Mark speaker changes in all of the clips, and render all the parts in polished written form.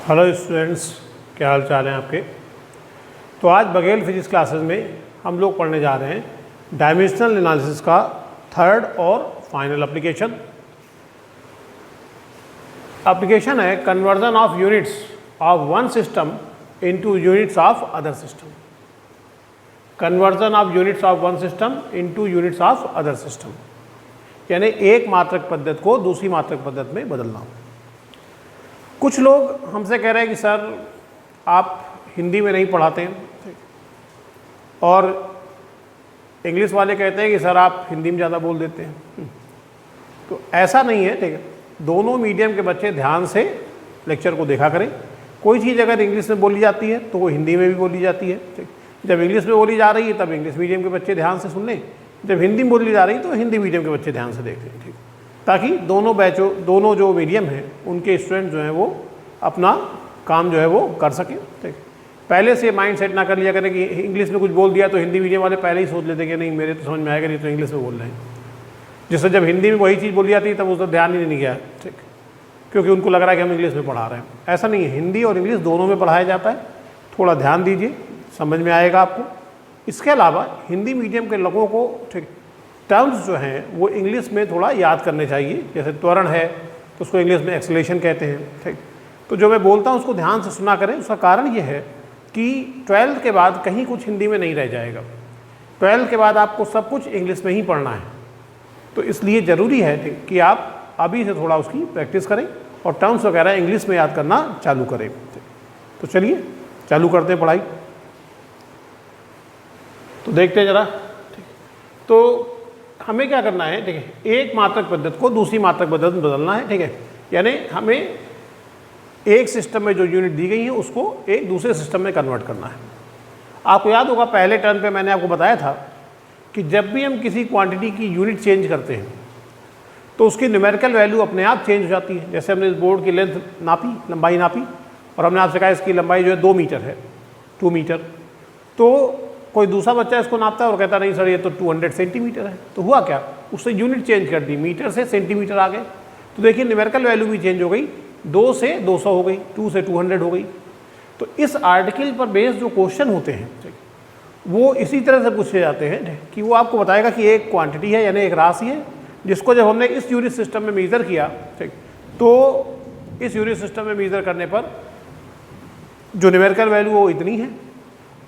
Speaker 1: Hello students, क्या हाल चाल है आपके। तो आज बघेल फिजिक्स क्लासेस में हम लोग पढ़ने जा रहे हैं डायमेंशनल एनालिसिस का थर्ड और फाइनल एप्लीकेशन है conversion of units of one system into units of other system. Conversion of units of one system into units of other system, यानी एक मात्रक पद्धति को दूसरी मात्रक पद्धति में बदलना। कुछ लोग हमसे कह रहे हैं कि सर आप हिंदी में नहीं पढ़ाते हैं, और इंग्लिश वाले कहते हैं कि सर आप हिंदी में ज़्यादा बोल देते हैं। तो ऐसा नहीं है, ठीक है। दोनों मीडियम के बच्चे ध्यान से लेक्चर को देखा करें। कोई चीज़ अगर इंग्लिश में बोली जाती है तो वो हिंदी में भी बोली जाती है, ठीक। जब इंग्लिश में बोली जा रही है तब इंग्लिश मीडियम के बच्चे ध्यान से सुन लें, जब हिंदी में बोली जा रही है तो हिंदी मीडियम के बच्चे ध्यान से देख लें, ठीक। ताकि दोनों जो मीडियम हैं उनके स्टूडेंट जो हैं वो अपना काम जो है वो कर सकें, ठीक। पहले से माइंड सेट ना कर लिया करें कि इंग्लिश में कुछ बोल दिया तो हिंदी मीडियम वाले पहले ही सोच लेते कि नहीं मेरे तो समझ में आएगा, नहीं तो इंग्लिश में बोल रहे हैं। जिससे जब हिंदी में वही चीज़ बोली जाती है तब उस पर ध्यान ही नहीं गया, ठीक, क्योंकि उनको लग रहा है कि हम इंग्लिश में पढ़ा रहे हैं। ऐसा नहीं है, हिंदी और इंग्लिश दोनों में पढ़ाया जाता है। थोड़ा ध्यान दीजिए, समझ में आएगा आपको। इसके अलावा हिंदी मीडियम के लोगों को, ठीक, टर्म्स जो हैं वो इंग्लिश में थोड़ा याद करने चाहिए। जैसे त्वरण है तो उसको इंग्लिश में एक्सेलरेशन कहते हैं, ठीक। तो जो मैं बोलता हूँ उसको ध्यान से सुना करें। उसका कारण ये है कि 12th के बाद कहीं कुछ हिंदी में नहीं रह जाएगा। 12th के बाद आपको सब कुछ इंग्लिश में ही पढ़ना है, तो इसलिए ज़रूरी है, ठीक, कि आप अभी से थोड़ा उसकी प्रैक्टिस करें और टर्म्स वगैरह इंग्लिश में याद करना चालू करें। तो चलिए चालू करते हैं पढ़ाई। तो देखते हैं ज़रा, ठीक। तो हमें क्या करना है, ठीक है, एक मात्रक पद्धति को दूसरी मात्रक पद्धति में बदलना है, ठीक है। यानी हमें एक सिस्टम में जो यूनिट दी गई है उसको एक दूसरे सिस्टम में कन्वर्ट करना है। आपको याद होगा पहले टर्न पे मैंने आपको बताया था कि जब भी हम किसी क्वांटिटी की यूनिट चेंज करते हैं तो उसकी न्यूमेरिकल वैल्यू अपने आप चेंज हो जाती है। जैसे हमने इस बोर्ड की लेंथ नापी, लंबाई नापी, और हमने आपसे कहा इसकी लंबाई जो है 2 मीटर है, 2 मीटर। तो कोई दूसरा बच्चा इसको नापता है और कहता नहीं सर ये तो 200 सेंटीमीटर है। तो हुआ क्या, उससे यूनिट चेंज कर दी, मीटर से सेंटीमीटर आ गए। तो देखिए न्यूमेरिकल वैल्यू भी चेंज हो गई, 2 से 200 हो गई, 2 से 200 हो गई। तो इस आर्टिकल पर बेस्ड जो क्वेश्चन होते हैं, ठीक, वो इसी तरह से पूछे जाते हैं, ठीक, कि वो आपको बताएगा कि एक क्वांटिटी है यानी एक राशि है जिसको जब हमने इस यूनिट सिस्टम में मेज़र किया, ठीक, तो इस यूनिट सिस्टम में मेज़र करने पर जो न्यूमेरिकल वैल्यू वो इतनी है।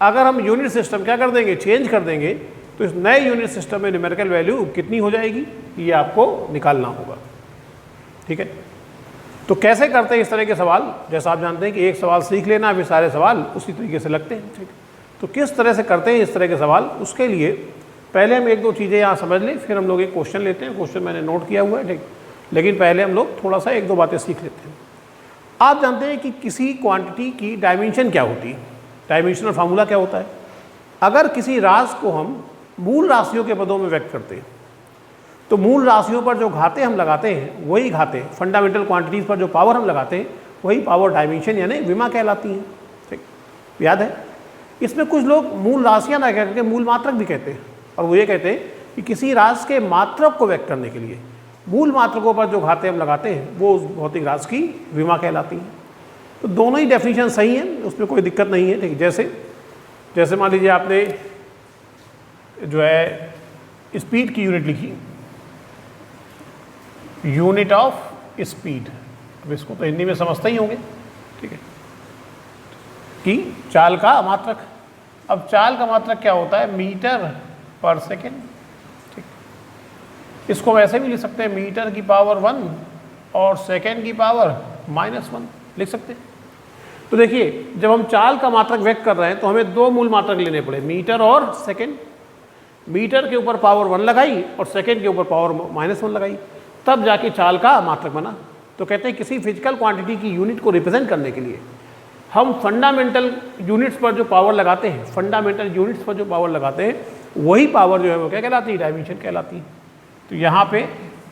Speaker 1: अगर हम यूनिट सिस्टम क्या कर देंगे, चेंज कर देंगे, तो इस नए यूनिट सिस्टम में न्यूमेरिकल वैल्यू कितनी हो जाएगी ये आपको निकालना होगा, ठीक है। तो कैसे करते हैं इस तरह के सवाल, जैसा आप जानते हैं कि एक सवाल सीख लेना फिर सारे सवाल उसी तरीके से लगते हैं, ठीक। तो किस तरह से करते हैं इस तरह के सवाल, उसके लिए पहले हम एक दो चीज़ें यहाँ समझ लें, फिर हम लोग एक क्वेश्चन लेते हैं। क्वेश्चन मैंने नोट किया हुआ है, ठीक, लेकिन पहले हम लोग थोड़ा सा एक दो बातें सीख लेते हैं। आप जानते हैं कि किसी क्वांटिटी की डायमेंशन क्या होती है, डायमेंशनल फार्मूला क्या होता है। अगर किसी राशि को हम मूल राशियों के पदों में व्यक्त करते हैं तो मूल राशियों पर जो घाते हम लगाते हैं वही घाते, फंडामेंटल क्वांटिटीज़ पर जो पावर हम लगाते हैं वही पावर डायमेंशन यानी विमा कहलाती हैं, ठीक, याद है। इसमें कुछ लोग मूल राशियाँ ना कह करके मूल मात्रक भी कहते हैं, और वो ये कहते हैं कि किसी राशि के मात्रक को व्यक्त करने के लिए मूल मात्रकों पर जो घाते हम लगाते हैं वो उस भौतिक राशि की विमा कहलाती हैं। तो दोनों ही डेफिनेशन सही हैं, उसमें कोई दिक्कत नहीं है, ठीक। जैसे मान लीजिए आपने जो है स्पीड की यूनिट लिखी, यूनिट ऑफ स्पीड। अब इसको तो हिंदी में समझते ही होंगे, ठीक है, कि चाल का मात्रक। अब चाल का मात्रक क्या होता है, मीटर पर सेकेंड, ठीक। इसको वैसे भी लिख सकते हैं मीटर की पावर 1 और सेकेंड की पावर -1 लिख सकते हैं। तो देखिए जब हम चाल का मात्रक व्यक्त कर रहे हैं तो हमें 2 मूल मात्रक लेने पड़े, मीटर और सेकेंड। मीटर के ऊपर पावर 1 लगाई और सेकेंड के ऊपर पावर -1 लगाई, तब जाके चाल का मात्रक बना। तो कहते हैं किसी फिजिकल क्वांटिटी की यूनिट को रिप्रेजेंट करने के लिए हम फंडामेंटल यूनिट्स पर जो पावर लगाते हैं, फंडामेंटल यूनिट्स पर जो पावर लगाते हैं वही पावर जो है वो क्या कहलाती है, डायमेंशन कहलाती है। तो यहाँ पे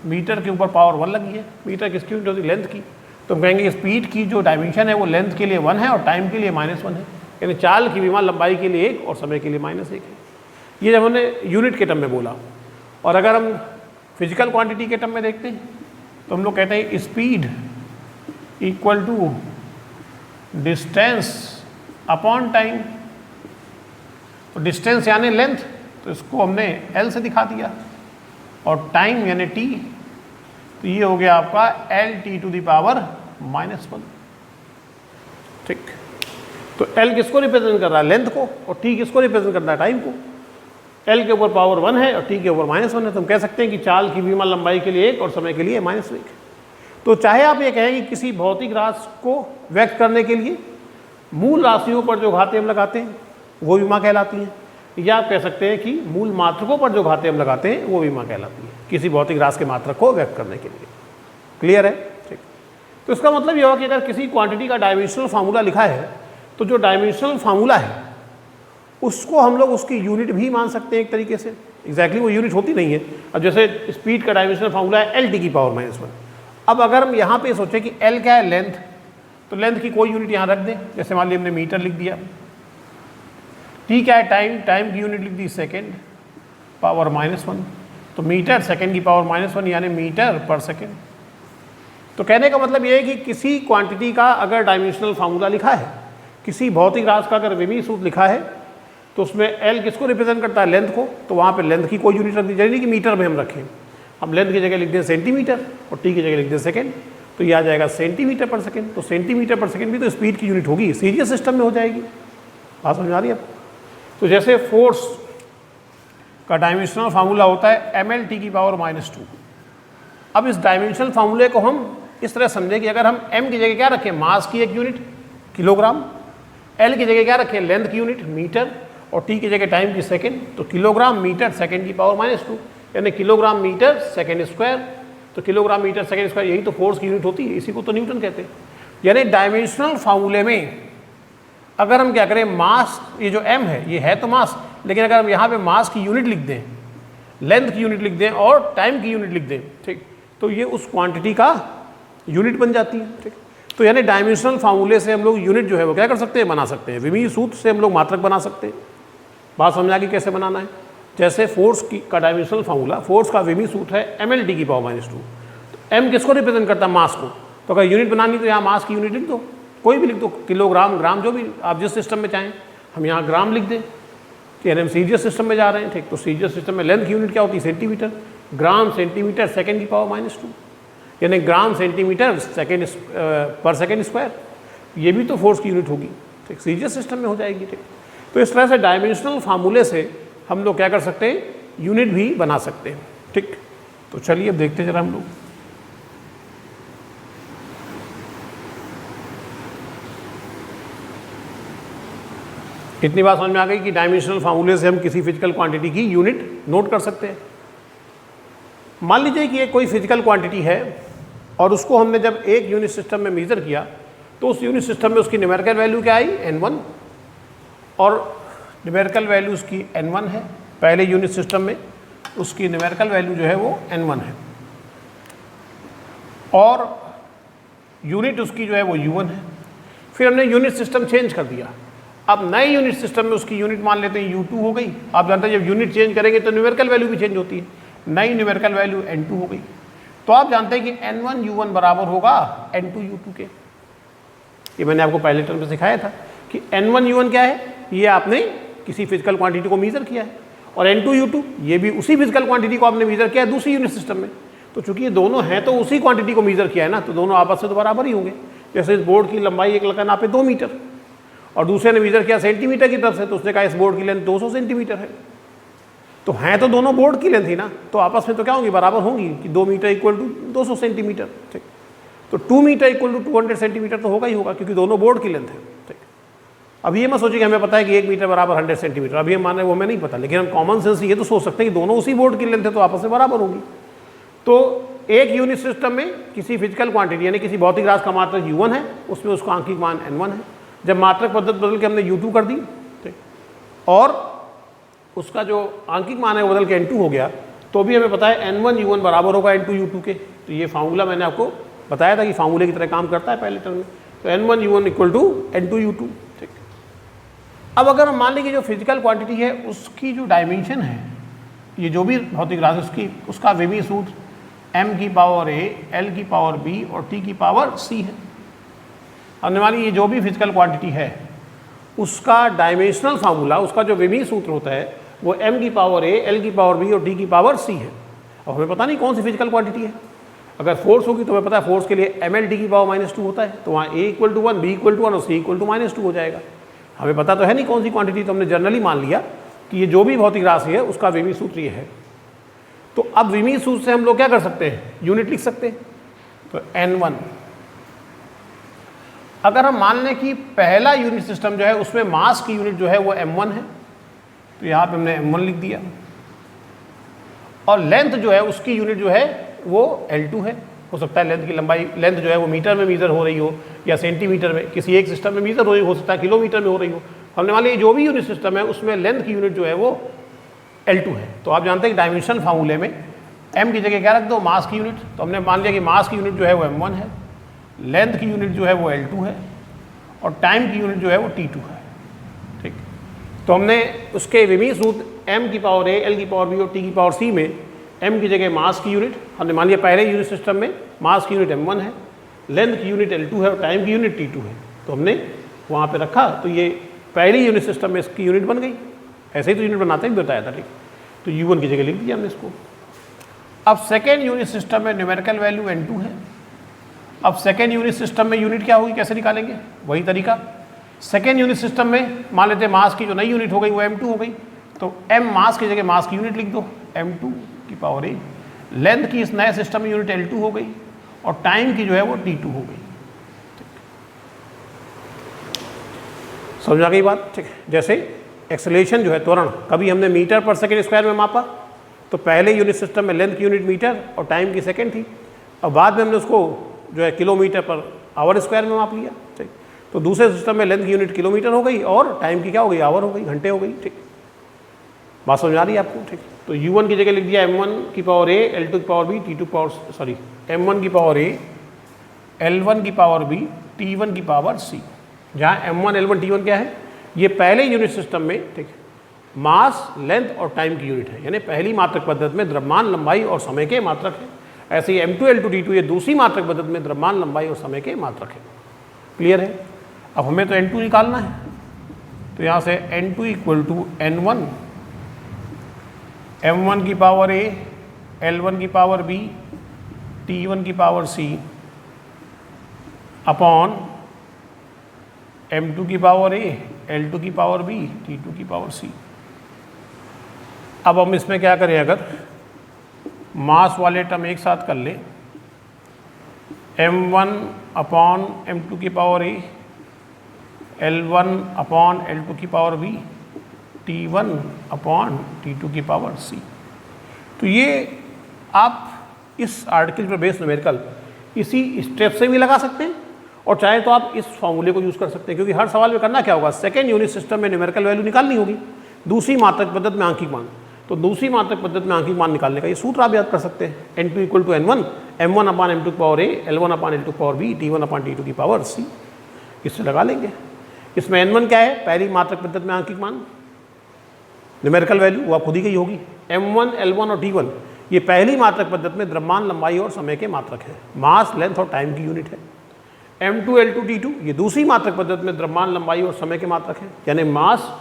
Speaker 1: मीटर के ऊपर पावर 1 लगी है। मीटर किसकी यूनिट होती है, लेंथ की। तो हम कहेंगे स्पीड की जो डायमेंशन है वो लेंथ के लिए 1 है और टाइम के लिए -1 है, यानी चाल की विमा लंबाई के लिए 1 और समय के लिए -1 है। ये जब हमने यूनिट के टर्म में बोला। और अगर हम फिजिकल क्वांटिटी के टर्म में देखते हैं तो हम लोग कहते हैं speed equal to distance upon time. तो डिस्टेंस यानी लेंथ, तो इसको हमने L से दिखा दिया, और टाइम यानी T, तो ये हो गया आपका LT⁻⁻1। ठीक, तो L किसको रिप्रेजेंट कर रहा है? लेंथ को, और T किसको रिप्रेजेंट कर रहा है? टाइम को। L के ऊपर पावर 1 है और T के ऊपर -1 है, तो हम कह सकते हैं कि चाल की विमा लंबाई के लिए 1 और समय के लिए -1। तो चाहे आप ये कहें कि किसी भौतिक राशि को व्यक्त करने के लिए मूल राशियों पर जो घातें हम लगाते हैं वो विमा कहलाती हैं, या आप कह सकते हैं कि मूल मात्रकों पर जो घातें हम लगाते हैं वो विमा कहलाती है, किसी भौतिक राशि के मात्रक को व्यक्त करने के लिए। क्लियर है? ठीक। तो इसका मतलब यह हुआ कि अगर किसी क्वांटिटी का डायमेंशनल फार्मूला लिखा है, तो जो डायमेंशनल फार्मूला है उसको हम लोग उसकी यूनिट भी मान सकते हैं एक तरीके से। एग्जैक्टली वो यूनिट होती नहीं है। अब जैसे स्पीड का डायमेंशनल फार्मूला है LT⁻⁻1। अब अगर हम यहाँ पे सोचें कि L क्या है? लेंथ, तो लेंथ की कोई यूनिट यहाँ रख दें, जैसे मान लीजिए हमने मीटर लिख दिया। T क्या है? टाइम, टाइम की यूनिट लिख दी सेकेंड पावर -1, तो मीटर सेकेंड की पावर -1 यानी मीटर पर सेकेंड। तो कहने का मतलब ये है कि किसी क्वांटिटी का अगर डायमेंशनल फार्मूला लिखा है, किसी भौतिक राशि का अगर विमीय सूत्र लिखा है, तो उसमें L किसको रिप्रेजेंट करता है? लेंथ को। तो वहाँ पे लेंथ की कोई यूनिट रख दी, यानी कि मीटर में हम रखें, हम लेंथ की जगह लिख दें सेंटीमीटर और T की जगह लिख दें सेकेंड, तो ये आ जाएगा सेंटीमीटर पर सेकेंड। तो सेंटीमीटर पर सेकेंड भी तो स्पीड की यूनिट होगी, सीरीज सिस्टम में हो जाएगी। बात समझ आ रही है आपको? तो जैसे फोर्स का डायमेंशनल फार्मूला होता है mL⁻²। अब इस डायमेंशनल फार्मूले को हम इस तरह समझें कि अगर हम m की जगह क्या रखें? मास की एक यूनिट किलोग्राम, L की जगह क्या रखें? लेंथ की यूनिट मीटर, और T की जगह टाइम की सेकेंड, तो किलोग्राम मीटर सेकेंड की पावर -2 यानी किलोग्राम मीटर सेकेंड स्क्वायर। तो किलोग्राम मीटर सेकेंड स्क्वायर यही तो फोर्स की यूनिट होती है, इसी को तो न्यूटन कहते हैं। यानी डायमेंशनल फार्मूले में अगर हम क्या करें, मास, ये जो m है ये है तो मास, लेकिन अगर हम यहाँ पे मास की यूनिट लिख दें, लेंथ की यूनिट लिख दें और टाइम की यूनिट लिख दें, ठीक, तो ये उस क्वांटिटी का यूनिट बन जाती है। ठीक, तो यानी डायमेंशनल फार्मूले से हम लोग यूनिट जो है वो क्या कर सकते हैं? बना सकते हैं। विमीय सूत्र से हम लोग मात्रक बना सकते हैं। बात समझ आ गई कैसे बनाना है? जैसे फोर्स का डायमेंशनल फार्मूला, फोर्स का विमीय सूत्र है mL⁻²। तो m किसको रिप्रेजेंट करता है? मास को। तो अगर यूनिट बनानी तो यहाँ मास की यूनिट लिख दो, कोई भी लिख दो, किलोग्राम, ग्राम, जो भी आप जिस सिस्टम में चाहें। हम यहाँ ग्राम लिख दें कि हम सीजीएस सिस्टम में जा रहे हैं। ठीक, तो सीजीएस सिस्टम में लेंथ की यूनिट क्या होती है? सेंटीमीटर। ग्राम सेंटीमीटर सेकेंड की पावर -2 यानी ग्राम सेंटीमीटर सेकेंड पर सेकेंड स्क्वायर, ये भी तो फोर्स की यूनिट होगी। ठीक, सीजीएस सिस्टम में हो जाएगी। ठीक, तो इस तरह से डायमेंशनल फार्मूले से हम लोग क्या कर सकते हैं? यूनिट भी बना सकते हैं। ठीक, तो चलिए अब देखते जरा हम लोग। इतनी बात समझ में आ गई कि डायमेंशनल फार्मूले से हम किसी फिजिकल क्वांटिटी की यूनिट नोट कर सकते हैं। मान लीजिए कि एक कोई फिजिकल क्वांटिटी है और उसको हमने जब एक यूनिट सिस्टम में मेजर किया, तो उस यूनिट सिस्टम में उसकी न्यूमेरिकल वैल्यू क्या आई? n1, और न्यूमेरिकल वैल्यू उसकी n1 है। पहले यूनिट सिस्टम में उसकी न्यूमेरिकल वैल्यू जो है वो n1 है, और यूनिट उसकी जो है वो u1 है। फिर हमने यूनिट सिस्टम चेंज कर दिया। अब नए यूनिट सिस्टम में उसकी यूनिट मान लेते हैं u2 हो गई। आप जानते हैं जब यूनिट चेंज करेंगे तो न्यूमेरिकल वैल्यू भी चेंज होती है। नई न्यूमेरिकल वैल्यू n2 हो गई। तो आप जानते हैं कि n1 u1 बराबर होगा n2 u2 के। ये मैंने आपको पहले टर्म में सिखाया था कि n1 u1 क्या है? ये आपने किसी फिजिकल क्वांटिटी को मेजर किया है, और n2 u2 ये भी उसी फिजिकल क्वांटिटी को आपने मेजर किया है दूसरी यूनिट सिस्टम में। तो चूंकि ये दोनों हैं तो उसी क्वांटिटी को मेजर किया है ना, तो दोनों आपस में तो बराबर ही होंगे। जैसे इस बोर्ड की लंबाई एक लड़का नापे 2 मीटर और दूसरे ने मेजर किया सेंटीमीटर की तरफ से, तो उसने कहा इस बोर्ड की लेंथ 200 सेंटीमीटर है। तो हैं तो दोनों बोर्ड की लेंथ ही ना, तो आपस में तो क्या होंगी? बराबर होंगी कि 2 मीटर इक्वल टू 200 सेंटीमीटर। ठीक, तो 2 मीटर इक्वल टू 200 सेंटीमीटर तो होगा ही होगा, क्योंकि दोनों बोर्ड की लेंथ है। ठीक, अब ये मत सोचिए कि हमें पता है कि 1 मीटर बराबर 100 सेंटीमीटर, अभी हम मान रहे हैं वो हमें नहीं पता, लेकिन हम कॉमन सेंस ये तो सोच सकते हैं कि दोनों उसी बोर्ड की लेंथ है तो आपस में बराबर होगी। तो एक यूनिट सिस्टम में किसी फिजिकल क्वांटिटी यानी किसी भौतिक राशि का मात्रक u1 है, उसमें उसका आंकिक मान n1 है। जब मात्रक पद्धति बदल के हमने u2 कर दी, ठीक, और उसका जो आंकिक मान है वो बदल के n2 हो गया, तो भी हमें पता है n1 u1 बराबर होगा n2 u2 के। तो ये फार्मूला मैंने आपको बताया था कि फार्मूले की तरह काम करता है पहले टर्म में। तो n1 u1 equal to n2 u2। ठीक, अब अगर हम मान लें कि जो फिजिकल क्वांटिटी है उसकी जो डायमेंशन है, ये जो भी भौतिक राशि उसकी, उसका विमीय सूत्र m की पावर a, l की पावर b और t की पावर c है। हमने मानी ये जो भी फिजिकल क्वांटिटी है उसका डायमेंशनल फार्मूला, उसका जो विमीय सूत्र होता है वो m की पावर a, l की पावर b और t की पावर c है। अब हमें पता नहीं कौन सी फिजिकल क्वांटिटी है। अगर फोर्स होगी तो हमें पता है फोर्स के लिए ml t की पावर -2 होता है, तो वहाँ a = 1, b = 1 और c = -2 हो जाएगा। हमें पता तो है नहीं कौन सी क्वांटिटी, तो हमने जनरली मान लिया कि ये जो भी भौतिक राशि है उसका विमीय सूत्र ये है। तो अब विमीय सूत्र से हम लोग क्या कर सकते हैं, यूनिट लिख सकते हैं। तो n1, अगर हम मान लें कि पहला यूनिट सिस्टम जो है उसमें मास की यूनिट जो है वो m1 है, तो यहाँ पे हमने m1 लिख दिया, और लेंथ जो है उसकी यूनिट जो है वो L2 है। हो सकता है लेंथ की लंबाई, लेंथ जो है वो मीटर में मीजर हो रही हो या सेंटीमीटर में, किसी एक सिस्टम में मीजर हो रही हो सकता है किलोमीटर में हो रही हो। हमने मान लिया जो भी यूनिट सिस्टम है उसमें लेंथ की यूनिट जो है वो L2 है। तो आप जानते हैं कि डायमेंशनल फार्मूले में m की जगह क्या रख दो, मास की यूनिट। तो हमने मान लिया कि मास की यूनिट जो है वो m1 है, लेंथ की यूनिट जो है वो L2 है और टाइम की यूनिट जो है वो T2 है। ठीक, तो हमने उसके विमीय सूत्र m की पावर a, l की पावर b और t की पावर c में m की जगह मास की यूनिट, हमने मान लिया पहले यूनिट सिस्टम में मास की यूनिट m1 है, लेंथ की यूनिट L2 है और टाइम की यूनिट T2 है। तो हमने वहाँ पे रखा, तो ये पहली यूनिट सिस्टम में इसकी यूनिट बन गई। ऐसे ही तो यूनिट बनाते ही बताया था। ठीक, तो U1 की जगह लिख दिया हमने इसको। अब सेकेंड यूनिट सिस्टम में न्यूमेरिकल वैल्यू n2 है। अब सेकेंड यूनिट सिस्टम में यूनिट क्या होगी, कैसे निकालेंगे, वही तरीका। सेकेंड यूनिट सिस्टम में मान लेते हैं मास की जो नई यूनिट हो गई वो m2 हो गई, तो m मास की जगह मास की यूनिट लिख दो, m2 की पावर a। लेंथ की इस नए सिस्टम में यूनिट L2 हो गई और टाइम की जो है वो T2 हो गई। समझ आ गई बात। ठीक, जैसे एक्सेलरेशन जो है त्वरण, कभी हमने मीटर पर सेकेंड स्क्वायर में मापा, तो पहले यूनिट सिस्टम में लेंथ की यूनिट मीटर और टाइम की सेकेंड थी, और बाद में हमने उसको जो है किलोमीटर पर आवर स्क्वायर में माप लिया। ठीक, तो दूसरे सिस्टम में लेंथ की यूनिट किलोमीटर हो गई और टाइम की क्या हो गई, आवर हो गई, घंटे हो गई। ठीक, बात समझ आ रही है आपको। ठीक, तो U1 की जगह लिख दिया m1 की पावर a, L2 की power b, T2 power sorry m1 की पावर a, L1 की पावर b, T1 की पावर c। जहाँ m1 L1 T1 क्या है, ये पहले यूनिट सिस्टम में ठीक मास, लेंथ और टाइम की यूनिट है, यानी पहली मात्रक पद्धति में द्रव्यमान, लंबाई और समय के मात्रक है। ऐसे ही m2 L2 T2 ये दूसरी मात्रक पद्धति में द्रव्यमान, लंबाई और समय के मात्रक है। क्लियर है। अब हमें तो n2 निकालना है, तो यहाँ से n2 = n1, m1 की पावर a, L1 की पावर b, T1 की पावर c अपॉन m2 की पावर a, L2 की पावर b, T2 की पावर c। अब हम इसमें क्या करें, अगर मास वाले टर्म एक साथ कर लें, m1 अपॉन m2 की power a, L1 upon L2 की power b, T1 upon T2 की पावर c। तो ये आप इस आर्टिकल पर बेस्ड न्यूमेरिकल इसी स्टेप से भी लगा सकते हैं, और चाहे तो आप इस फॉर्मूले को यूज़ कर सकते हैं, क्योंकि हर सवाल में करना क्या होगा, सेकेंड यूनिट सिस्टम में न्यूमेरिकल वैल्यू निकालनी होगी, दूसरी मात्रक पद्धति में आंकिक मान। तो दूसरी मात्रक पद्धति में आंकिक मान निकालने का ये सूत्र आप याद कर सकते हैं, n2 = n1, m1 अपान m2 की power a, L1 upon L2 की पावर b, T1 अपान T2 की पावर c। इससे लगा लेंगे। इसमें n1 क्या है, पहली मात्रक पद्धति में आंकिक मान, न्यूमेरिकल वैल्यू वो आप खुद ही गई होगी। m1 L1 और T1 ये पहली मात्रक पद्धति में द्रव्यमान, लंबाई और समय के मात्रक है, मास, लेंथ और टाइम की यूनिट है। m2 L2 T2 ये दूसरी मात्रक पद्धति में द्रव्यमान, लंबाई और समय के मात्रक है, यानी मास,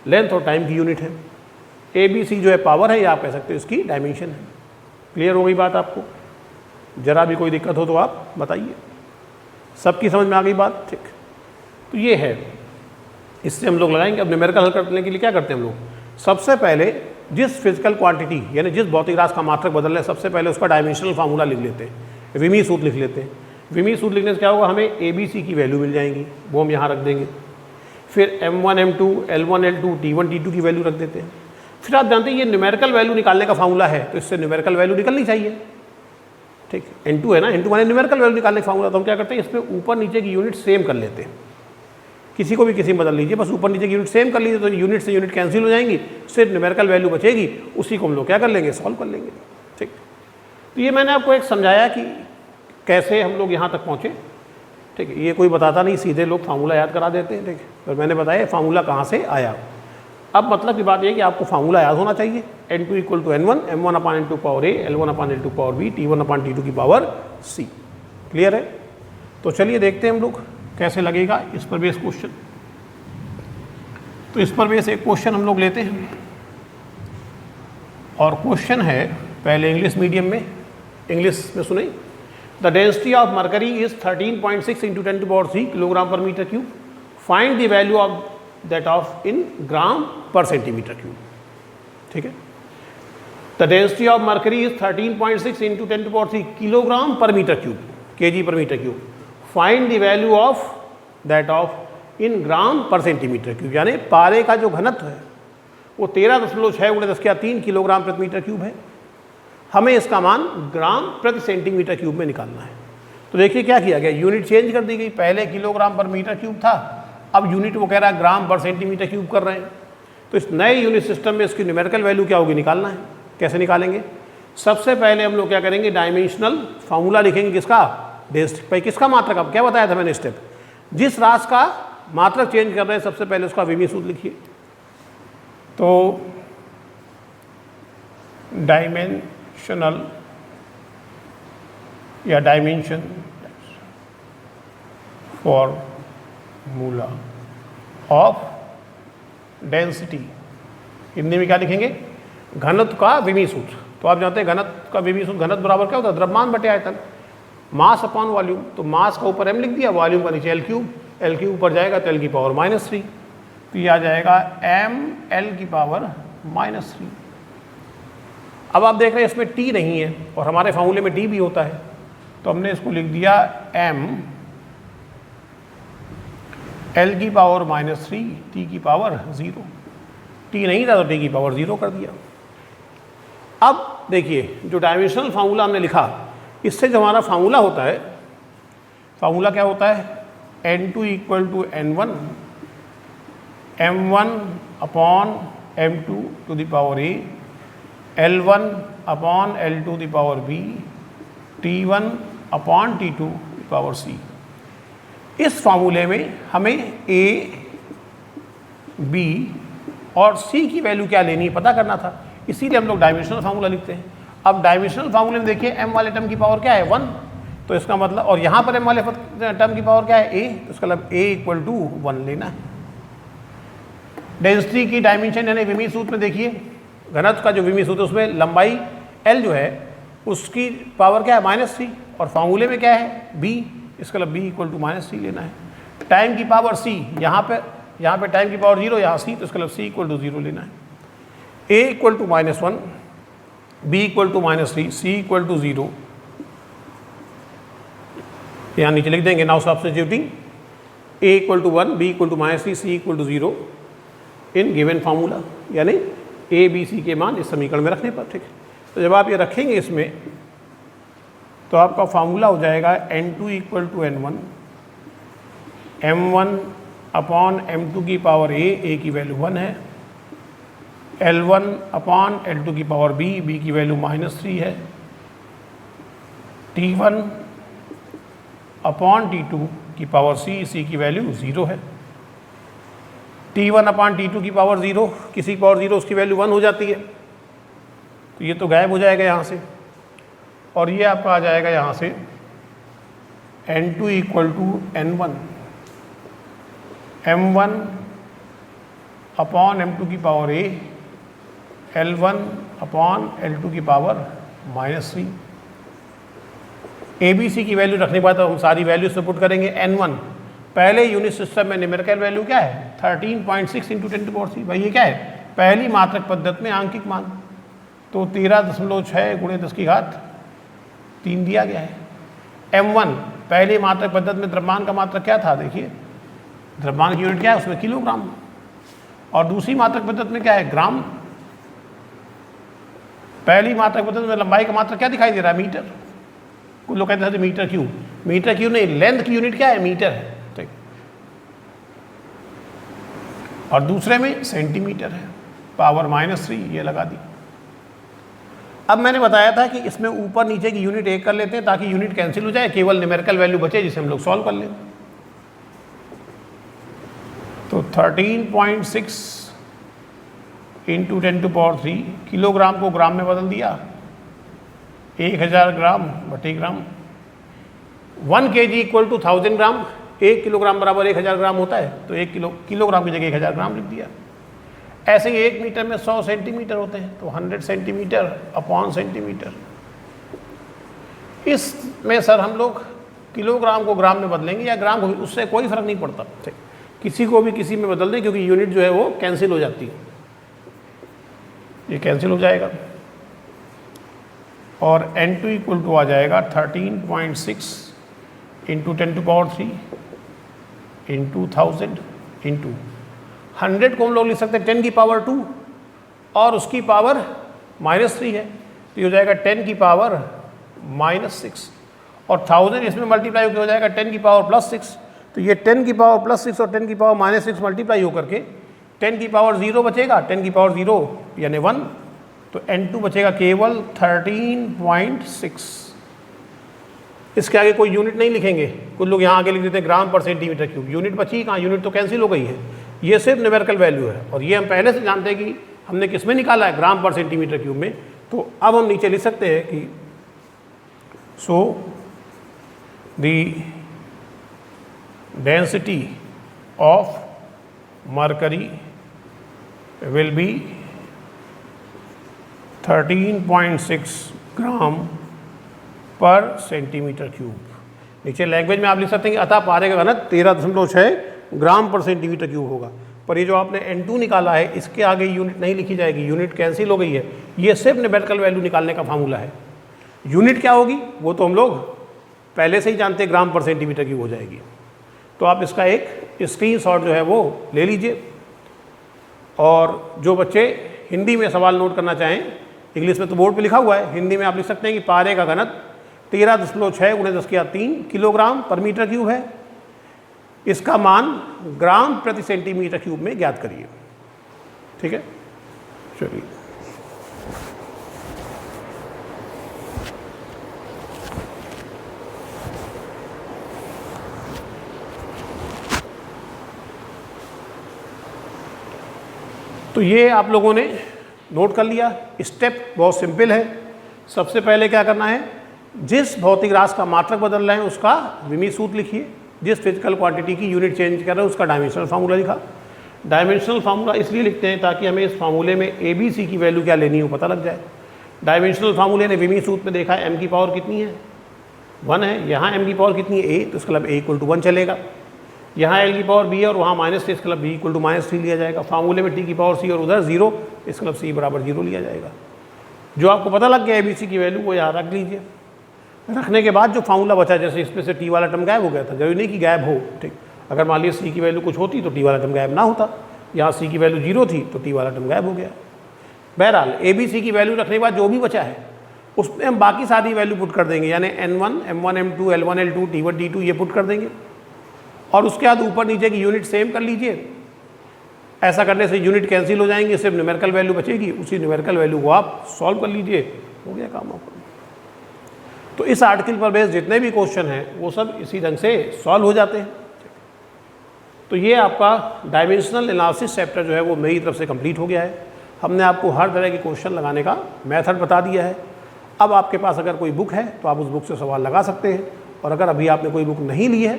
Speaker 1: लेंथ और टाइम की यूनिट है। ABC जो है पावर है, या आप कह सकते हो इसकी डायमेंशन है। क्लियर हो गई बात आपको। जरा भी कोई दिक्कत हो तो आप बताइए। सबकी समझ में आ गई बात। ठीक, तो ये है, इससे हम लोग लगाएंगे। अब न्यूमेरिकल हल करने के लिए क्या करते हैं हम लोग, सबसे पहले जिस फिजिकल क्वांटिटी यानी जिस भौतिक राशि का मात्रक बदल रहा है, सबसे पहले उसका डायमेंशनल फार्मूला लिख लेते हैं, विमीय सूत्र लिख लेते हैं। विमीय सूत्र लिखने से क्या होगा, हमें ABC की वैल्यू मिल जाएंगी, वो हम यहाँ रख देंगे। फिर m1 m2 L1 L2 T1 T2 की वैल्यू रख देते हैं। फिर आप जानते हैं ये न्यूमेरिकल वैल्यू निकालने का फार्मूला है, तो इससे न्यूमेरिकल वैल्यू निकलनी चाहिए। ठीक, n2 है ना, n2 माने न्यूमेरिकल वैल्यू निकालने का फार्मूला। तो हम क्या करते हैं, इसमें ऊपर नीचे की यूनिट सेम कर लेते हैं। किसी को भी किसी में बदल लीजिए, बस ऊपर नीचे की यूनिट सेम कर लीजिए, तो यूनिट से यूनिट कैंसिल हो जाएंगी, सिर्फ न्यूमेरिकल वैल्यू बचेगी, उसी को हम लोग क्या कर लेंगे, सॉल्व कर लेंगे। ठीक, तो ये मैंने आपको एक समझाया कि कैसे हम लोग यहाँ तक पहुँचे। ठीक है, ये कोई बताता नहीं, सीधे लोग फार्मूला याद करा देते हैं। ठीक है, और मैंने बताया फार्मूला कहाँ से आया। अब मतलब की बात ये है कि आपको फार्मूला याद होना चाहिए, n2 = n1, m1 upon n2 power a, L1 upon L2 power b, T1 upon T2 की पावर c। क्लियर है। तो चलिए देखते हैं हम लोग कैसे लगेगा इस पर बेस क्वेश्चन। तो इस पर बेस एक क्वेश्चन हम लोग लेते हैं और क्वेश्चन है पहले इंग्लिश मीडियम में, इंग्लिश में सुने। The density of mercury is 13.6 into 10⁻³ kilogram per metre cube. Find the value of that of in gram per centimetre cube. ठीक है, the density of mercury is 13.6 into 10⁻³ kilogram per metre cube, kg per metre cube. Find the value of that of in gram per centimetre cube, यानी पारे का जो घनत्व है वो 13.6 × 10⁻³ kilogram प्रति मीटर क्यूब है। हमें इसका मान ग्राम प्रति सेंटीमीटर क्यूब में निकालना है। तो देखिए क्या किया गया, यूनिट चेंज कर दी गई। पहले किलोग्राम पर मीटर क्यूब था, अब यूनिट वो कह रहा है ग्राम पर सेंटीमीटर क्यूब कर रहे हैं। तो इस नए यूनिट सिस्टम में इसकी न्यूमेरिकल वैल्यू क्या होगी निकालना है। कैसे निकालेंगे, सबसे पहले हम लोग क्या करेंगे, डायमेंशनल फार्मूला लिखेंगे। किसका, डेंसिटी। भाई किसका मात्रक, अब क्या बताया था मैंने स्टेप, जिस राशि का मात्रक चेंज कर रहे हैं सबसे पहले उसका विमी सूत्र लिखिए। तो डायमेंशनल या dimension formula of density, Hindi में क्या लिखेंगे, घनत्व का विमी सूत्र। तो आप जानते हैं घनत्व का विमी सूत्र, घनत्व बराबर क्या होता है, द्रव्यमान बटे आयतन, मास अपॉन वॉल्यूम। तो मास का ऊपर m लिख दिया, वॉल्यूम का नीचे L क्यूब ऊपर जाएगा तो L की पावर -3, तो ये आ जाएगा mL की पावर -3। अब आप देख रहे हैं इसमें T नहीं है और हमारे फार्मूले में D भी होता है, तो हमने इसको लिख दिया m L की पावर -3 T की पावर 0। T नहीं था तो T की पावर 0 कर दिया। अब देखिए जो डायमेंशनल फार्मूला हमने लिखा, इससे जो हमारा फार्मूला होता है, फार्मूला क्या होता है, N2 = N1 M1 upon M2 to the power A, L1 upon L2 to the power B, T1 upon T2 to the power C। इस फार्मूले में हमें A, B और C की वैल्यू क्या लेनी है पता करना था, इसीलिए हम लोग डायमेंशनल फार्मूला लिखते हैं। अब डायमेंशनल फार्मूले में देखिए m वाले टर्म की पावर क्या है 1, तो इसका मतलब, और यहाँ पर m वाले टर्म की पावर क्या है a, तो इसका मतलब a = 1 लेना है। डेंसिटी की डायमेंशन यानी विमी सूत्र में देखिए, घनत्व का जो विमी सूत्र उसमें लंबाई l जो है उसकी पावर क्या है -3, और फार्मूले में क्या है b, इसका मतलब b = -3 लेना है। टाइम की पावर c, यहाँ पे टाइम की पावर 0, यहाँ c, तो इसका मतलब c = 0 लेना है। a = -1, b = -3, c = 0, यहाँ नीचे लिख देंगे। Now substituting a = 1, b = -3, c = 0 in given formula, यानी a, b, c के मान इस समीकरण में रखने पर। ठीक है, तो जब आप ये रखेंगे इसमें तो आपका फार्मूला हो जाएगा N2 = N1 M1 upon M2 की पावर a की वैल्यू 1 है, L1 अपॉन L2 की पावर b की वैल्यू -3 है, T1 अपॉन T2 की पावर c की वैल्यू 0 है। T1 अपॉन T2 की पावर 0, किसी की पावर 0 उसकी वैल्यू 1 हो जाती है, तो ये तो गायब हो जाएगा यहाँ से, और ये आपका आ जाएगा यहाँ से N2 = N1 M1 upon M2 की power a, L1 upon L2 की पावर -3। ABC की वैल्यू रखने के बाद हम सारी वैल्यू से पुट करेंगे। N1 पहले यूनिट सिस्टम में न्यूमेरिकल वैल्यू क्या है 13.6 × 10⁻³ भाई, ये क्या है पहली मात्रक पद्धति में आंकिक मान, तो 13.6 × 10⁻³ दिया गया है। M1 पहली मात्रक पद्धति में द्रव्यमान का मात्रक क्या था, देखिए द्रव्यमान की यूनिट क्या है उसमें किलोग्राम, और दूसरी मात्रक पद्धति में क्या है ग्राम। पहली मात्रक पद्धति में लंबाई का मात्रक क्या दिखाई दे रहा है मीटर, कुछ लोग कहते हैं मीटर क्यूब, मीटर क्यूब नहीं, लेंथ की यूनिट क्या है मीटर है, ठीक। और दूसरे में सेंटीमीटर है, पावर -3 ये लगा दी। अब मैंने बताया था कि इसमें ऊपर नीचे की यूनिट एक कर लेते हैं ताकि यूनिट कैंसिल हो जाए, केवल न्यूमेरिकल वैल्यू बचे जिसे हम लोग सॉल्व कर लें। तो 13.6 × 10⁻³ किलोग्राम को ग्राम में बदल दिया, 1000 ग्राम बटे ग्राम। 1 kg = 1000 ग्राम, 1 किलोग्राम बराबर 1000 ग्राम होता है, तो 1 किलोग्राम की जगह 1000 ग्राम लिख दिया। ऐसे ही 1 मीटर में 100 सेंटीमीटर होते हैं, तो 100 सेंटीमीटर अपॉन सेंटीमीटर। इसमें सर हम लोग किलोग्राम को ग्राम में बदलेंगे या ग्राम को, उससे कोई फर्क नहीं पड़ता, किसी को भी किसी में बदल दें, क्योंकि यूनिट जो है वो कैंसिल हो जाती है, ये कैंसिल हो जाएगा। और N2 इक्वल टू आ जाएगा 13.6 इंटू 10⁻³ इंटू 1000 इंटू 100 को हम लोग लिख सकते हैं 10⁻² और उसकी पावर -3 है, तो ये हो जाएगा 10⁻⁻6 और 1000 इसमें मल्टीप्लाई होकर हो जाएगा 10⁻+6, तो ये 10⁻+6 और 10⁻⁻6 मल्टीप्लाई होकर के 10⁻0 बचेगा, 10⁻0 यानी 1, तो N2 बचेगा केवल 13.6। इसके आगे कोई यूनिट नहीं लिखेंगे, कुछ लोग यहाँ आगे लिख देते हैं ग्राम पर सेंटीमीटर क्यूब, यूनिट बची कहाँ, यूनिट तो कैंसिल हो गई है, ये सिर्फ न्यूमेरिकल वैल्यू है और ये हम पहले से जानते हैं कि हमने किस में निकाला है, ग्राम पर सेंटीमीटर क्यूब में। तो अब हम नीचे लिख सकते हैं कि so the density of mercury will be 13.6 gram per centimetre cube. नीचे लैंग्वेज में आप लिख सकते हैं कि अतः पारे का घनत्व 13.6 ग्राम पर सेंटीमीटर क्यूब होगा। पर ये जो आपने N2 निकाला है इसके आगे यूनिट नहीं लिखी जाएगी, यूनिट कैंसिल हो गई है, ये सिर्फ न्यूमेरिकल वैल्यू निकालने का फार्मूला है। यूनिट क्या होगी वो तो हम लोग पहले से ही जानते हैं, ग्राम पर सेंटीमीटर क्यूब हो जाएगी। तो आप इसका एक स्क्रीनशॉट जो है वो ले लीजिए और जो बच्चे हिंदी में सवाल नोट करना चाहें, इंग्लिश में तो बोर्ड पे लिखा हुआ है, हिंदी में आप लिख सकते हैं कि पारे का घनत्व 13.6 × 10⁻³ किलोग्राम पर मीटर क्यूब है, इसका मान ग्राम प्रति सेंटीमीटर क्यूब में ज्ञात करिए। ठीक है, चलिए तो ये आप लोगों ने नोट कर लिया। स्टेप बहुत सिंपल है। सबसे पहले क्या करना है, जिस भौतिक राशि का मात्रक बदल रहे हैं उसका विमी सूत्र लिखिए, जिस फिजिकल क्वांटिटी की यूनिट चेंज कर रहे हैं उसका डायमेंशनल फार्मूला लिखा। डायमेंशनल फार्मूला इसलिए लिखते हैं ताकि हमें इस फार्मूले में ABC की वैल्यू क्या लेनी हो पता लग जाए। डायमेंशनल फार्मूले ने विमी सूत्र में देखा m की पावर कितनी है, 1 है, यहाँ m की पावर कितनी है, a, तो इसका मतलब a = 1 चलेगा। यहाँ l की पावर b है और वहाँ -3, इसका मतलब b = -3 लिया जाएगा। फार्मूले में t की पावर c और उधर 0, इसका मतलब c = 0 लिया जाएगा। जो आपको पता लग गया ABC की वैल्यू वो यहाँ रख लीजिए। रखने के बाद जो फार्मूला बचा, जैसे इसमें से t वाला टर्म गायब हो गया था, जरूरी नहीं कि गायब हो, ठीक, अगर मान लीजिए c की वैल्यू कुछ होती तो t वाला टर्म गायब ना होता, यहाँ c की वैल्यू 0 थी तो t वाला टर्म गायब हो गया। बहरहाल ABC की वैल्यू रखने के बाद जो भी बचा है उसमें हम बाकी सारी वैल्यू पुट कर देंगे, यानी n1, m1, m2, l1, l2, t1, t2 ये पुट कर देंगे और उसके बाद ऊपर नीचे की यूनिट सेम कर लीजिए। ऐसा करने से यूनिट कैंसिल हो जाएंगे, सिर्फ न्यूमेरिकल वैल्यू बचेगी, उसी न्यूमेरिकल वैल्यू को आप सॉल्व कर लीजिए, हो गया काम आपका। तो इस आर्टिकल पर बेस्ड जितने भी क्वेश्चन हैं वो सब इसी ढंग से सॉल्व हो जाते हैं। तो ये आपका डायमेंशनल एनालिसिस चैप्टर जो है वो मेरी तरफ से कंप्लीट हो गया है। हमने आपको हर तरह के क्वेश्चन लगाने का मेथड बता दिया है। अब आपके पास अगर कोई बुक है तो आप उस बुक से सवाल लगा सकते हैं, और अगर अभी आपने कोई बुक नहीं ली है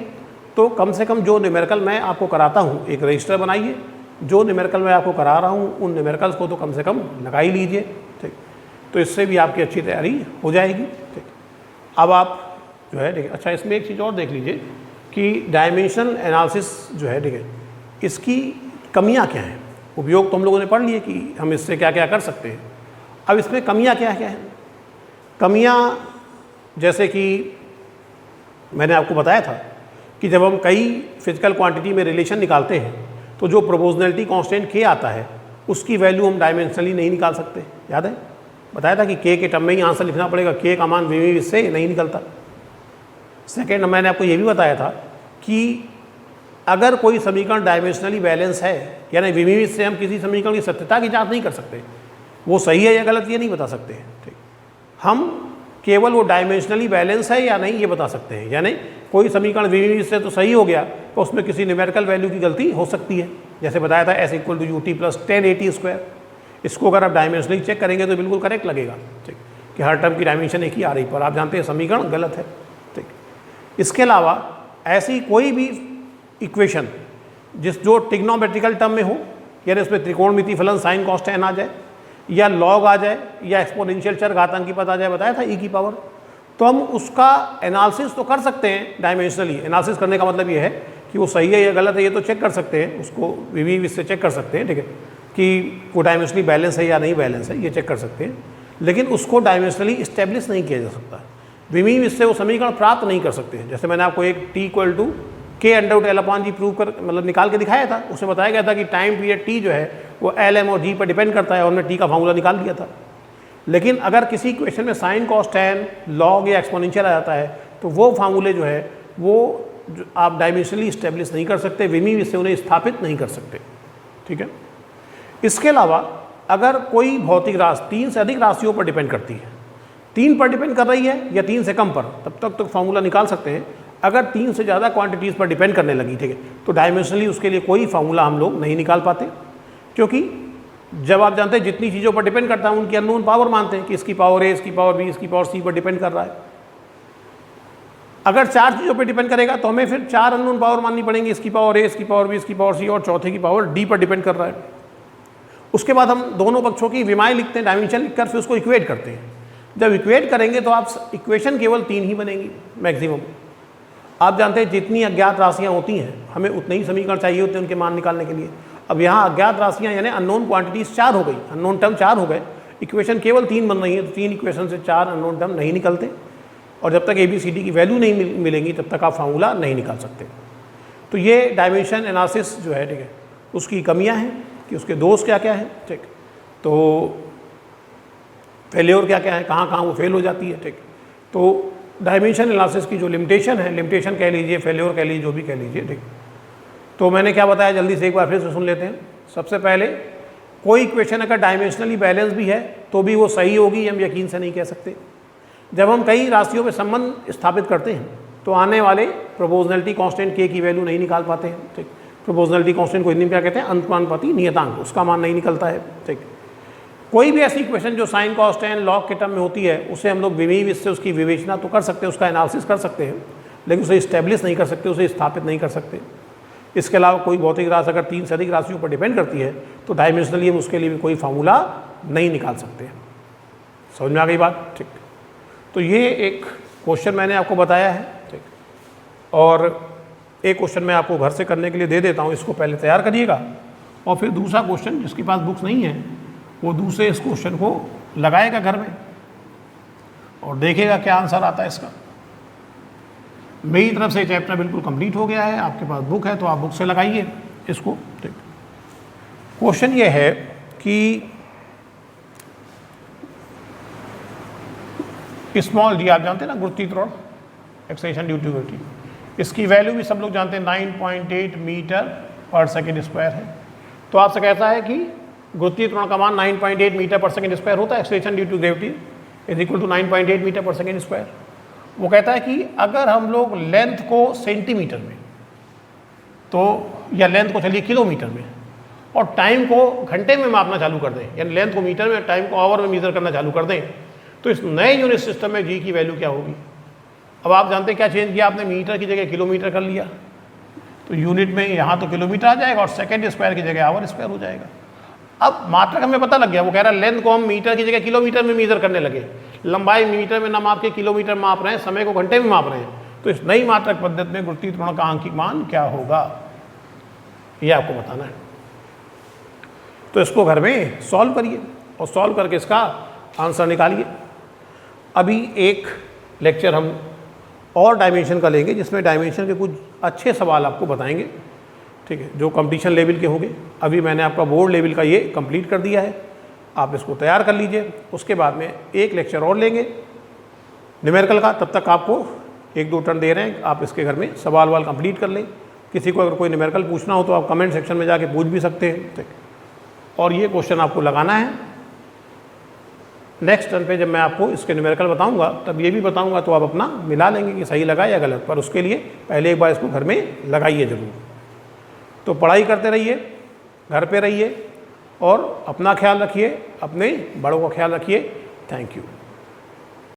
Speaker 1: तो कम से कम जो न्यूमेरिकल मैं आपको कराता हूँ एक रजिस्टर बनाइए, जो न्यूमेरिकल मैं आपको करा रहा हूँ उन न्यूमेरिकल्स को तो कम से कम लगा ही लीजिए, ठीक। तो इससे भी आपकी अच्छी तैयारी हो जाएगी, ठीक। अब आप जो है, ठीक है, अच्छा इसमें एक चीज़ और देख लीजिए कि डायमेंशनल एनालिसिस जो है, ठीक है, इसकी कमियां क्या हैं। उपयोग तो हम लोगों ने पढ़ लिए कि हम इससे क्या क्या कर सकते हैं। अब इसमें कमियां क्या क्या हैं। कमियां जैसे कि मैंने आपको बताया था कि जब हम कई फिजिकल क्वांटिटी में रिलेशन निकालते हैं तो जो प्रोपोर्शनैलिटी कांस्टेंट k आता है उसकी वैल्यू हम डायमेंशनली नहीं निकाल सकते। याद है, बताया था कि k के टर्म में ही आंसर लिखना पड़ेगा, k का मान विमी से नहीं निकलता। सेकेंड, मैंने आपको ये भी बताया था कि अगर कोई समीकरण डायमेंशनली बैलेंस है, यानी विमी से हम किसी समीकरण की सत्यता की जांच नहीं कर सकते, वो सही है या गलत ये नहीं बता सकते, ठीक। हम केवल वो डायमेंशनली बैलेंस है या नहीं ये बता सकते हैं, यानी कोई समीकरण विमी से तो सही हो गया तो उसमें किसी न्यूमेरिकल वैल्यू की गलती हो सकती है। जैसे बताया था S = UT + 10AT²। इसको अगर आप डायमेंशनली चेक करेंगे तो बिल्कुल करेक्ट लगेगा, ठीक, कि हर टर्म की डायमेंशन एक ही आ रही, पर आप जानते हैं समीकरण गलत है, ठीक। इसके अलावा ऐसी कोई भी इक्वेशन जो ट्रिग्नोमेट्रिकल टर्म में हो, यानी उसमें त्रिकोणमिति फलन साइन कॉस tan आ जाए, या लॉग आ जाए, या एक्सपोनेंशियल चर घातांकी पद आ जाए, बताया था e की पावर, तो हम उसका एनालिसिस तो कर सकते हैं डायमेंशनली। एनालिसिस करने का मतलब ये है कि वो सही है या गलत है, ये तो चेक कर सकते हैं, उसको विवि से चेक कर सकते हैं, ठीक है, कि वो डायमेंशनली बैलेंस है या नहीं बैलेंस है, ये चेक कर सकते हैं, लेकिन उसको डायमेंशनली इस्टेब्लिश नहीं किया जा सकता। विवि इससे वो समीकरण प्राप्त नहीं कर सकते हैं। जैसे मैंने आपको एक t = k√L/g प्रूव कर मतलब निकाल के दिखाया था, उसमें बताया गया था कि टाइम पीरियड t जो है वो L, M और g पर डिपेंड करता है, और हमने t का फार्मूला निकाल दिया था। लेकिन अगर किसी इक्वेशन में साइन कॉस tan लॉग या एक्सपोनेंशियल आ जाता है, तो वो फार्मूले जो है वो आप डायमेंशनली इस्टेब्लिश नहीं कर सकते, विवि से उन्हें स्थापित नहीं कर सकते, ठीक है। इसके अलावा अगर कोई भौतिक राशि 3 से अधिक राशियों पर डिपेंड करती है, 3 पर डिपेंड कर रही है या 3 से कम पर, तब तक तो फार्मूला निकाल सकते हैं। अगर 3 से ज़्यादा क्वांटिटीज़ पर डिपेंड करने लगी, ठीक है, तो डायमेंशनली उसके लिए कोई फार्मूला हम लोग नहीं निकाल पाते, क्योंकि जब आप जानते हैं जितनी चीज़ों पर डिपेंड करता है उनकी अननोन पावर मानते हैं कि इसकी पावर a, इसकी पावर b, इसकी पावर c पर डिपेंड कर रहा है। अगर 4 चीज़ों पर डिपेंड करेगा तो हमें फिर 4 अननोन पावर माननी पड़ेंगी, इसकी पावर a, इसकी पावर b, इसकी पावर c, और चौथे की पावर d पर डिपेंड कर रहा है। उसके बाद हम दोनों पक्षों की विमाएँ लिखते हैं, डायमेंशन लिखकर फिर उसको इक्वेट करते हैं। जब इक्वेट करेंगे तो आप इक्वेशन केवल 3 ही बनेंगी मैक्सिमम। आप जानते हैं जितनी अज्ञात राशियाँ होती हैं हमें उतने ही समीकरण चाहिए होते हैं उनके मान निकालने के लिए। अब यहाँ अज्ञात राशियाँ यानी अननोन क्वांटिटीज 4 हो गई, अननोन टर्म 4 हो गए, इक्वेशन केवल 3 बन रही है, तो 3 इक्वेशन से 4 अननोन टर्म नहीं निकलते, और जब तक ABCD की वैल्यू नहीं मिलेंगी तब तक आप फार्मूला नहीं निकाल सकते। तो ये डायमेंशन एनालिसिस जो है, ठीक है, उसकी कमियाँ हैं कि उसके दोष क्या क्या हैं, ठीक, तो फेल्योर क्या क्या है, कहाँ कहाँ वो फेल हो जाती है, ठीक। तो डायमेंशन एनालिसिस की जो लिमिटेशन है, लिमिटेशन कह लीजिए, फेल्योर कह लीजिए, जो भी कह लीजिए, ठीक। तो मैंने क्या बताया जल्दी से एक बार फिर से सुन लेते हैं। सबसे पहले कोई इक्वेशन अगर डायमेंशनली बैलेंस भी है तो भी वो सही होगी, हम यकीन से नहीं कह सकते। जब हम कई राशियों में संबंध स्थापित करते हैं तो आने वाले प्रोपोर्शनैलिटी कांस्टेंट k की वैल्यू नहीं निकाल पाते हैं, ठीक। प्रोपोर्शनैलिटी कांस्टेंट को हिंदी में क्या कहते हैं, अंतमानुपाती नियतांक, उसका मान नहीं निकलता है, ठीक। कोई भी ऐसी इक्वेशन जो साइन कॉस tan लॉग के टर्म में होती है उसे हम लोग विवि से उसकी विवेचना तो कर सकते हैं, उसका एनालिसिस कर सकते हैं, लेकिन उसे इस्टेब्लिश नहीं कर सकते, उसे स्थापित नहीं कर सकते। इसके अलावा कोई भौतिक राशि अगर 3 से अधिक राशियों पर डिपेंड करती है तो डायमेंशनली हम उसके लिए भी कोई फार्मूला नहीं निकाल सकते। समझ में आ गई बात, ठीक। तो ये एक क्वेश्चन मैंने आपको बताया है, ठीक, और एक क्वेश्चन मैं आपको घर से करने के लिए दे देता हूँ, इसको पहले तैयार करिएगा, और फिर दूसरा क्वेश्चन जिसके पास बुक्स नहीं है वो दूसरे इस क्वेश्चन को लगाएगा घर में और देखेगा क्या आंसर आता है इसका। मेरी तरफ से चैप्टर बिल्कुल कंप्लीट हो गया है, आपके पास बुक है तो आप बुक से लगाइए इसको, ठीक। क्वेश्चन ये है कि स्मॉल जी आप जानते हैं ना, गुरुत्वीय त्वरण, एक्सेलरेशन ड्यू टू ग्रेविटी, इसकी वैल्यू भी सब लोग जानते हैं 9.8 मीटर पर सेकेंड स्क्वायर है। तो आपसे कहता है कि गुरुत्वीय त्वरण का मान 9.8 मीटर पर सेकेंड स्क्वायर होता है, acceleration due to gravity is equal to 9.8 metre per second square. वो कहता है कि अगर हम लोग लेंथ को सेंटीमीटर में तो, या लेंथ को चलिए किलोमीटर में, और टाइम को घंटे में मापना चालू कर दें, यानी लेंथ को मीटर में, टाइम को आवर में मेजर करना चालू कर दें, तो इस नए यूनिट सिस्टम में जी की वैल्यू क्या होगी। अब आप जानते हैं क्या चेंज किया आपने, मीटर की जगह किलोमीटर कर लिया, तो यूनिट में यहाँ तो किलोमीटर आ जाएगा और सेकेंड स्क्वायर की जगह आवर स्क्वायर हो जाएगा। अब मात्रक हमें पता लग गया, वो कह रहा है लेंथ को हम मीटर की जगह किलोमीटर में मेजर करने लगे, लंबाई मीटर में ना माप के किलोमीटर माप रहे हैं, समय को घंटे में माप रहे हैं, तो इस नई मात्रक पद्धति में गुरुत्वीय त्वरण का आंकिक मान क्या होगा ये आपको बताना है। तो इसको घर में सॉल्व करिए और सॉल्व करके इसका आंसर निकालिए। अभी एक लेक्चर हम और डायमेंशन का लेंगे जिसमें डायमेंशन के कुछ अच्छे सवाल आपको बताएंगे, ठीक है, जो कंपटीशन लेवल के होंगे। अभी मैंने आपका बोर्ड लेवल का ये कंप्लीट कर दिया है, आप इसको तैयार कर लीजिए। उसके बाद में एक लेक्चर और लेंगे न्यूमेरिकल का, तब तक आपको 1-2 टर्न दे रहे हैं, आप इसके घर में सवाल वाल कंप्लीट कर लें। किसी को अगर कोई न्यूमेरिकल पूछना हो तो आप कमेंट सेक्शन में जाके पूछ भी सकते हैं, ठीक। और ये क्वेश्चन आपको लगाना है। नेक्स्ट टर्न पे जब मैं आपको इसके न्यूमेरिकल बताऊंगा तब ये भी बताऊंगा, तो आप अपना मिला लेंगे कि सही लगा या गलत, पर उसके लिए पहले एक बार इसको घर में लगाइए ज़रूर। तो पढ़ाई करते रहिए, घर पे रहिए और अपना ख्याल रखिए, अपने बड़ों का ख्याल रखिए। Thank you.